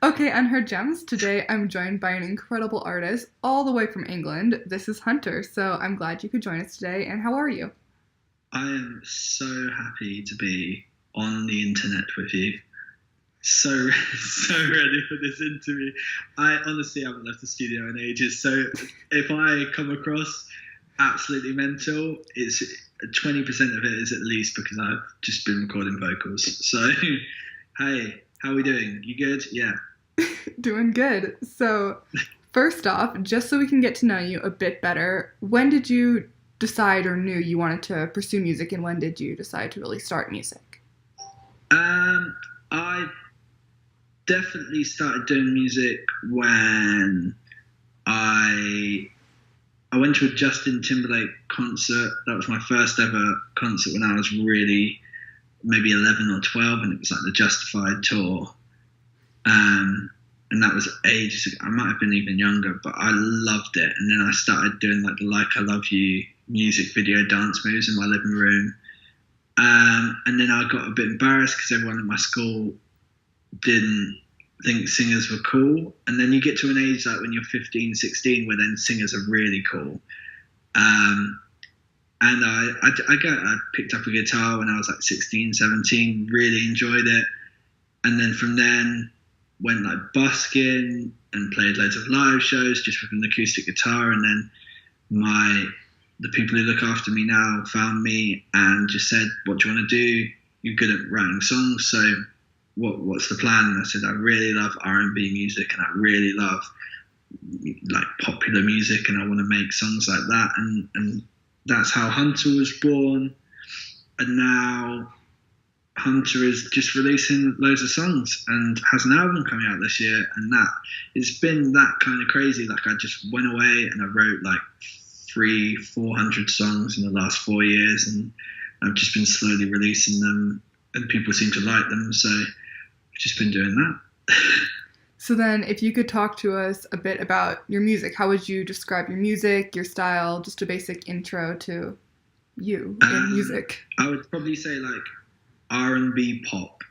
Okay, Unheard Gems. Today I'm joined by an incredible artist all the way from England. This is Hunter, so I'm glad you could join us today. And how are you? I am so happy to be on the internet with you. So, so ready for this interview. I honestly haven't left the studio in ages. So, if I come across absolutely mental, it's 20% of it is at least because I've just been recording vocals. So, hey, how are we doing? You good? Yeah. Doing good. So, first off, just so we can get to know you a bit better, when did you decide or knew you wanted to pursue music, and when did you decide to really start music? I definitely started doing music when I I went to a Justin Timberlake concert. That was my first ever concert when I was really maybe 11 or 12, and it was like the Justified tour. And that was ages ago. I might have been even younger, but I loved it. And then I started doing like the Like I Love You music video dance moves in my living room. And then I got a bit embarrassed because everyone at my school didn't think singers were cool. And then you get to an age like when you're 15, 16, where then singers are really cool. And I picked up a guitar when I was like 16, 17, really enjoyed it. And then from then went like busking and played loads of live shows just with an acoustic guitar. And then the people who look after me now found me and just said, "What do you want to do? You're good at writing songs, so what's the plan?" And I said, "I really love R&B music and I really love like popular music and I want to make songs like that." And that's how Hunter was born. And now Hunter is just releasing loads of songs and has an album coming out this year. And that it's been that kind of crazy. Like I just went away and I wrote like 400 songs in the last 4 years, and I've just been slowly releasing them and people seem to like them. So I've just been doing that. So then, if you could talk to us a bit about your music, how would you describe your music, your style, just a basic intro to you in music? I would probably say like R&B pop,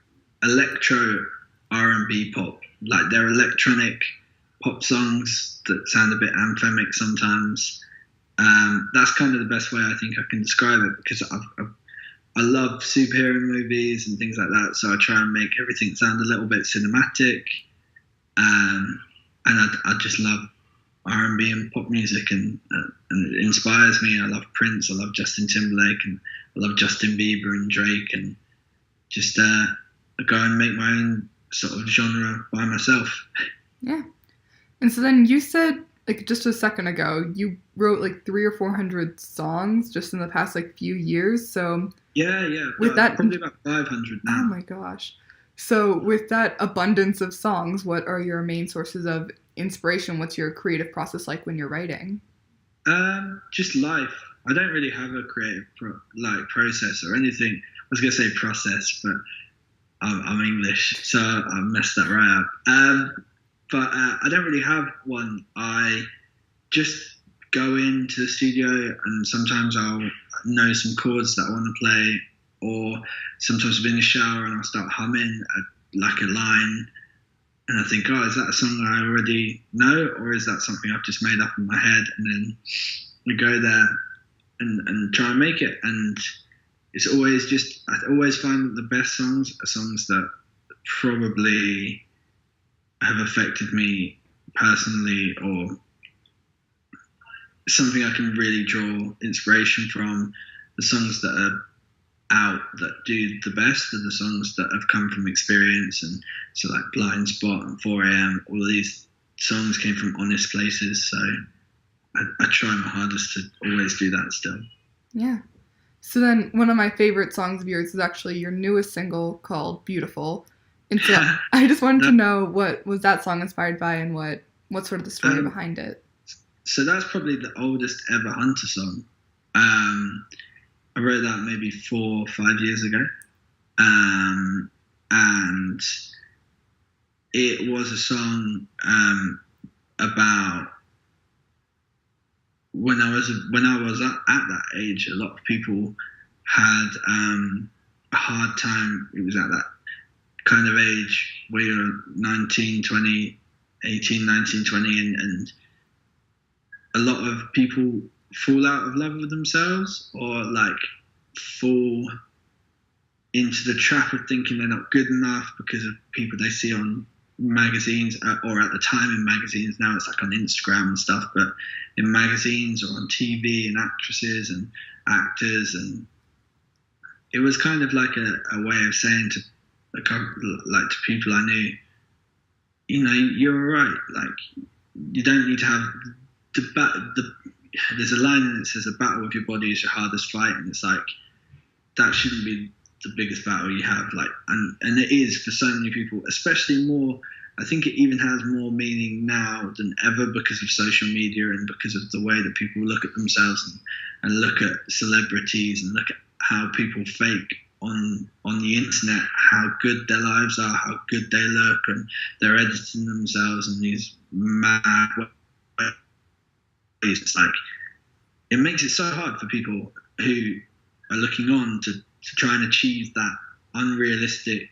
electro R&B pop. Like they're electronic pop songs that sound a bit anthemic sometimes. That's kind of the best way I think I can describe it, because I love superhero movies and things like that, so I try and make everything sound a little bit cinematic. And I just love R&B and pop music, and it inspires me. I love Prince, I love Justin Timberlake, and I love Justin Bieber and Drake, and just go and make my own sort of genre by myself. Yeah. And so then you said, like just a second ago, you wrote like 300 or 400 songs just in the past like few years. So yeah, with that, probably about 500 now. Oh my gosh. So with that abundance of songs, what are your main sources of inspiration? What's your creative process like when you're writing? Just life. I don't really have a creative process or anything. I was gonna say process, but I'm English, so I messed that right up. But I don't really have one. I just go into the studio and sometimes I'll know some chords that I want to play, or sometimes I'll be in the shower and I'll start humming like a line, and I think, oh, is that a song I already know, or is that something I've just made up in my head? And then I go there and try and make it. And it's always just, I always find that the best songs are songs that probably have affected me personally, or something I can really draw inspiration from. The songs that are out that do the best are the songs that have come from experience. And so like Blind Spot and 4am, all of these songs came from honest places. So I try my hardest to always do that still. Yeah. So then one of my favorite songs of yours is actually your newest single called Beautiful. And so I just wanted to know, what was that song inspired by, and what's sort of the story behind it? So that's probably the oldest ever Hunter song. I wrote that maybe 4 or 5 years ago. And it was a song about when I was at that age. A lot of people had a hard time. It was at that kind of age where you're 19, 20, 18, 19, 20, and a lot of people fall out of love with themselves, or like fall into the trap of thinking they're not good enough because of people they see on magazines, or at the time in magazines. Now it's like on Instagram and stuff, but in magazines or on TV, and actresses and actors, and it was kind of like a way of saying to to people I knew, you're all right. Like, you don't need to have there's a line that says, "A battle with your body is your hardest fight," and it's like, that shouldn't be the biggest battle you have. Like, and it is for so many people, especially more. I think it even has more meaning now than ever because of social media and because of the way that people look at themselves and look at celebrities and look at how people fake on the internet, how good their lives are, how good they look, and they're editing themselves in these mad ways. It's like, it makes it so hard for people who are looking on to try and achieve that unrealistic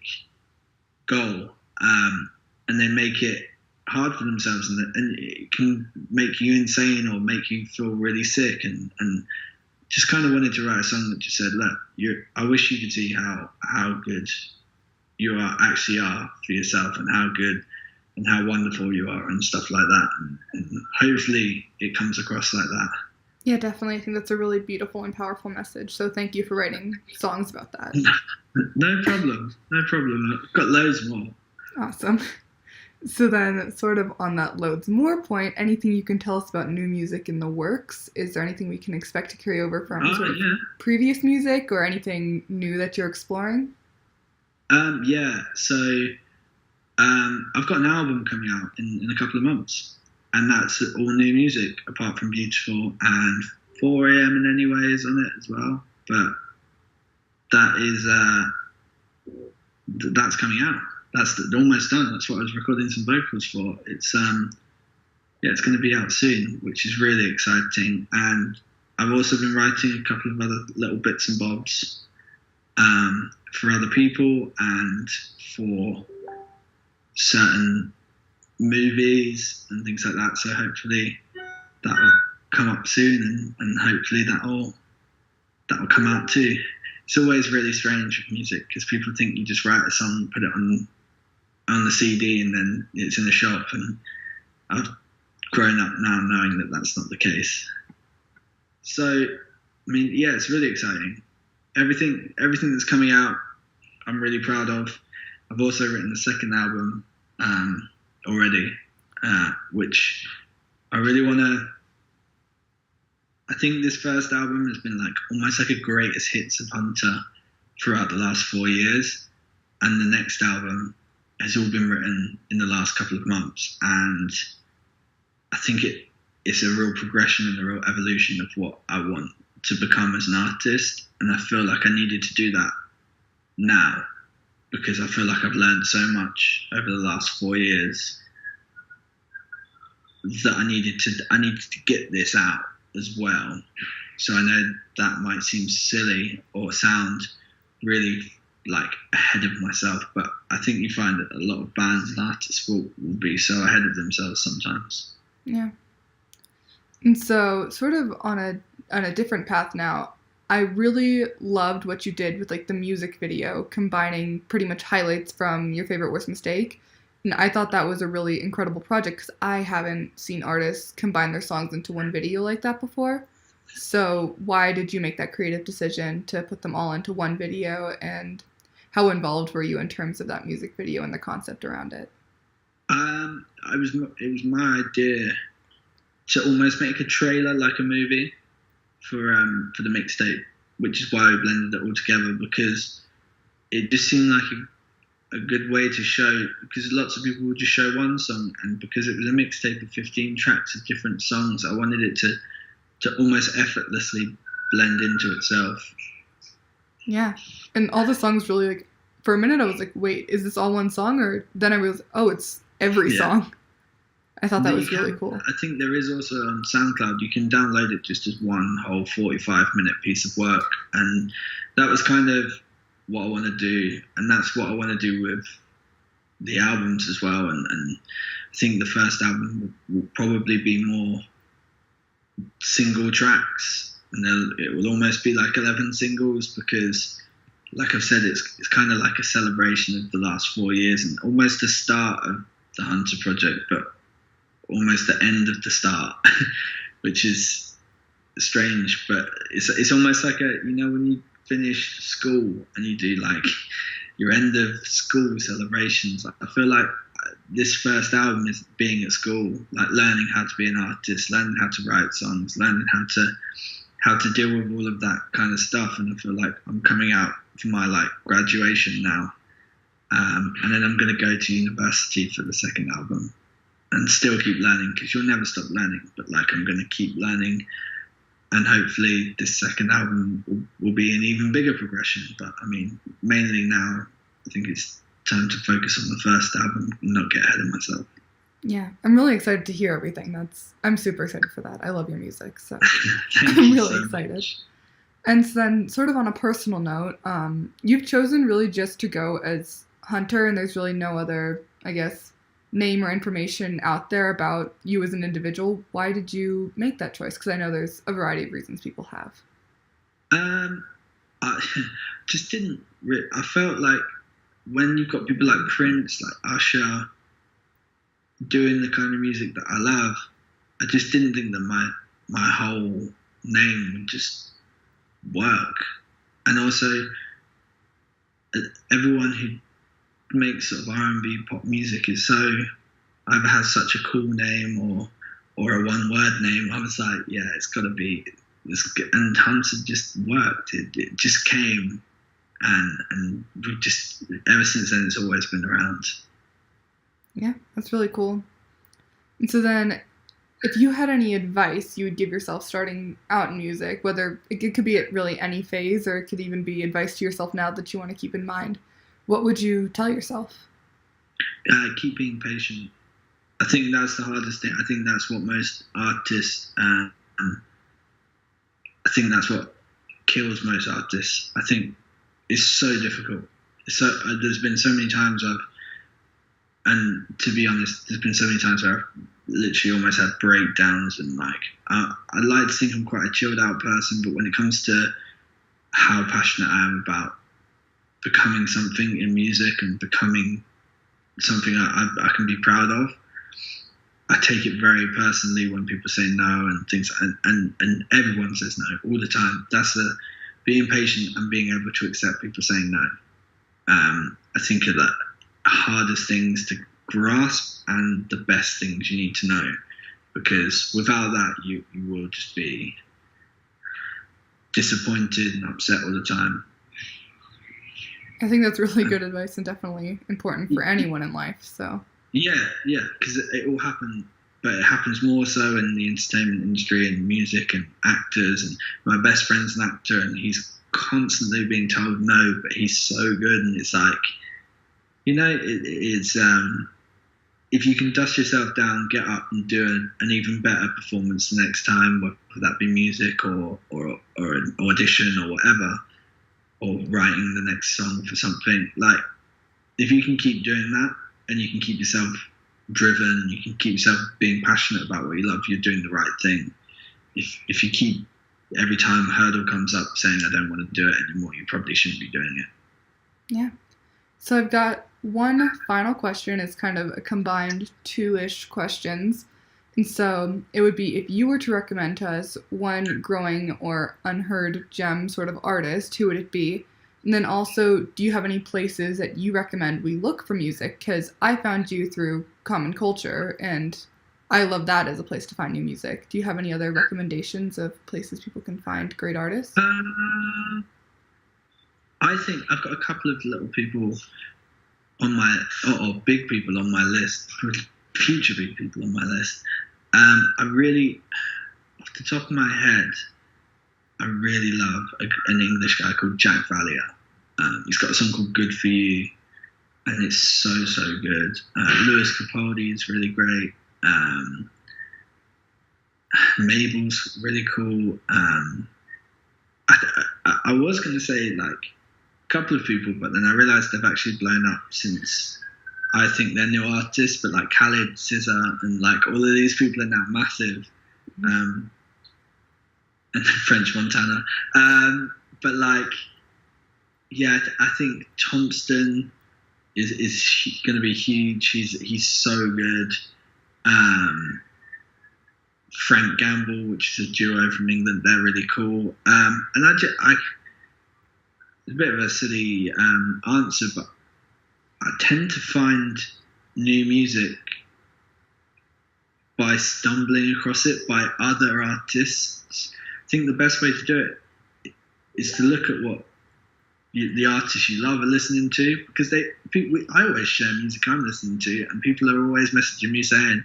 goal, and they make it hard for themselves, and it can make you insane or make you feel really sick, and just kind of wanted to write a song that just said, look, I wish you could see how good you actually are for yourself, and how good and how wonderful you are, and stuff like that, and hopefully it comes across like that. Yeah, definitely. I think that's a really beautiful and powerful message. So thank you for writing songs about that. No problem. I've got loads more. Awesome. So then, sort of on that loads more point, anything you can tell us about new music in the works? Is there anything we can expect to carry over from previous music, or anything new that you're exploring? So I've got an album coming out in a couple of months, and that's all new music apart from Beautiful, and 4 a.m. in Any Way is on it as well. But that is that's coming out. That's almost done. That's what I was recording some vocals for. It's it's going to be out soon, which is really exciting. And I've also been writing a couple of other little bits and bobs for other people and for certain movies and things like that. So hopefully that will come up soon, and hopefully that will come out too. It's always really strange with music because people think you just write a song, put it on the CD, and then it's in a shop. And I've grown up now knowing that that's not the case. So, I mean, yeah, it's really exciting. Everything that's coming out, I'm really proud of. I've also written a second album already, which I really want to. I think this first album has been like almost like a greatest hits of Hunter throughout the last 4 years, and the next album has all been written in the last couple of months, and I think it's a real progression and a real evolution of what I want to become as an artist, and I feel like I needed to do that now because I feel like I've learned so much over the last 4 years that I needed to get this out as well. So I know that might seem silly or sound really like ahead of myself, but I think you find that a lot of bands and artists will be so ahead of themselves sometimes. Yeah. And so, sort of on a different path now, I really loved what you did with like the music video, combining pretty much highlights from Your Favorite Worst Mistake. And I thought that was a really incredible project because I haven't seen artists combine their songs into one video like that before. So why did you make that creative decision to put them all into one video, and how involved were you in terms of that music video and the concept around it? It was my idea to almost make a trailer like a movie for the mixtape, which is why we blended it all together, because it just seemed like a good way to show, because lots of people would just show one song, and because it was a mixtape of 15 tracks of different songs, I wanted it to almost effortlessly blend into itself. Yeah, and all the songs really, like, for a minute I was like, wait, is this all one song? Or then I realized, oh, it's every song. I thought that was really cool. I think there is also on SoundCloud, you can download it just as one whole 45-minute piece of work, and that was kind of what I want to do, and that's what I want to do the albums as well, and I think the first album will probably be more single tracks, and it will almost be like 11 singles, because like I've said, it's kind of like a celebration of the last 4 years and almost the start of the Hunter project, but almost the end of the start, which is strange. But it's almost like when you finish school and you do like your end of school celebrations. I feel like this first album is being at school, like learning how to be an artist, learning how to write songs, learning how to deal with all of that kind of stuff. And I feel like I'm coming out for my like graduation now, and then I'm going to go to university for the second album and still keep learning, because you'll never stop learning. But like I'm going to keep learning, and hopefully this second album will be an even bigger progression. But I mean, mainly now I think it's time to focus on the first album and not get ahead of myself. Yeah, I'm really excited to hear everything. I'm super excited for that. I love your music, so Thank I'm you really so excited. much. And so then, sort of on a personal note, you've chosen really just to go as Hunter, and there's really no other, I guess, name or information out there about you as an individual. Why did you make that choice? Because I know there's a variety of reasons people have. I just didn't. I felt like when you've got people like Prince, like Usher, doing the kind of music that I love, I just didn't think that my whole name would just work. And also, everyone who makes sort of R&B pop music is either has such a cool name or a one-word name. I was like, yeah, it's got to be this. And Hunter just worked. It just came, and we just, ever since then, it's always been around. Yeah, that's really cool. And so then, if you had any advice you would give yourself starting out in music, whether it could be at really any phase, or it could even be advice to yourself now that you want to keep in mind, what would you tell yourself? Keep being patient. I think that's the hardest thing. I think that's what most artists, I think that's what kills most artists. I think it's so difficult. There's been so many times and to be honest, there's been so many times where I've literally almost had breakdowns, and like I like to think I'm quite a chilled out person, but when it comes to how passionate I am about becoming something in music and becoming something I can be proud of, I take it very personally when people say no and things, and everyone says no all the time. That's being patient and being able to accept people saying no. I think are the hardest things to grasp and the best things you need to know, because without that you will just be disappointed and upset all the time. I think that's really good advice and definitely important for anyone in life. So yeah, because it all happens, but it happens more so in the entertainment industry and music and actors. And my best friend's an actor, and he's constantly being told no, but he's so good, and it's like, it's if you can dust yourself down, get up and do an even better performance the next time, whether that be music or an audition or whatever, or writing the next song for something. Like, if you can keep doing that and you can keep yourself driven, you can keep yourself being passionate about what you love, you're doing the right thing. If you keep, every time a hurdle comes up, saying I don't want to do it anymore, you probably shouldn't be doing it. Yeah. So I've got one final question. It's kind of a combined two-ish questions. And so it would be, if you were to recommend to us one growing or unheard gem sort of artist, who would it be? And then also, do you have any places that you recommend we look for music? Because I found you through Common Culture, and I love that as a place to find new music. Do you have any other recommendations of places people can find great artists? I think I've got a couple of little people on my, or big people on my list, future big people on my list. I really, off the top of my head, I really love an English guy called Jack Valier. He's got a song called Good For You, and it's so good. Lewis Capaldi is really great. Mabel's really cool. I was going to say like a couple of people, but then I realised they've actually blown up since I think they're new artists, but like Khalid, SZA, and like all of these people are now massive. And French Montana. But like, yeah, I think Thompson is going to be huge. He's so good. Frank Gamble, which is a duo from England, they're really cool. And it's a bit of a silly answer, but I tend to find new music by stumbling across it by other artists. I think the best way to do it is to look at what the artists you love are listening to, because I always share music I'm listening to, and people are always messaging me saying,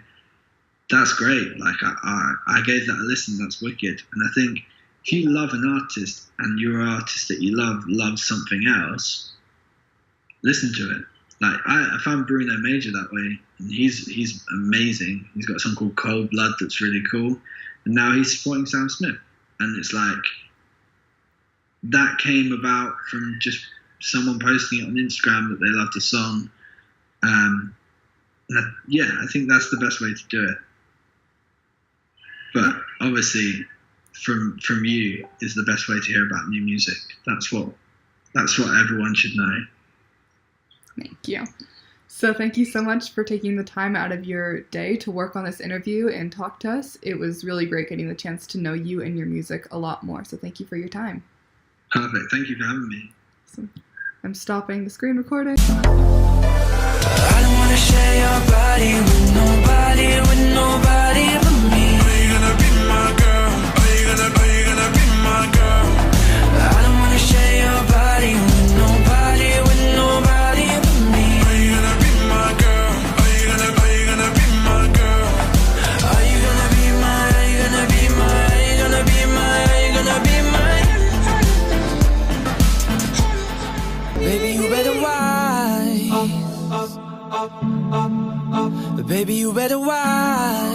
that's great, like I gave that a listen, that's wicked. And I think if you love an artist and your artist that you love loves something else, listen to it. Like I found Bruno Major that way, and he's amazing. He's got a song called Cold Blood that's really cool, and now he's supporting Sam Smith. And it's like, that came about from just someone posting it on Instagram that they loved the song. I think that's the best way to do it. But obviously, from you is the best way to hear about new music. That's what everyone should know. Thank you. So thank you so much for taking the time out of your day to work on this interview and talk to us. It was really great getting the chance to know you and your music a lot more. So thank you for your time. Perfect. Thank you for having me. So I'm stopping the screen recording. I don't want to share your body with nobody but me. Are you gonna be my girl? Are you gonna be my girl? I don't want to share your body with nobody but me. Are you gonna be my girl? Are you gonna be my girl? Are you gonna be my? Are you gonna be my? Are you gonna be my? Are you gonna be my? Baby, you better why? Baby, you better why?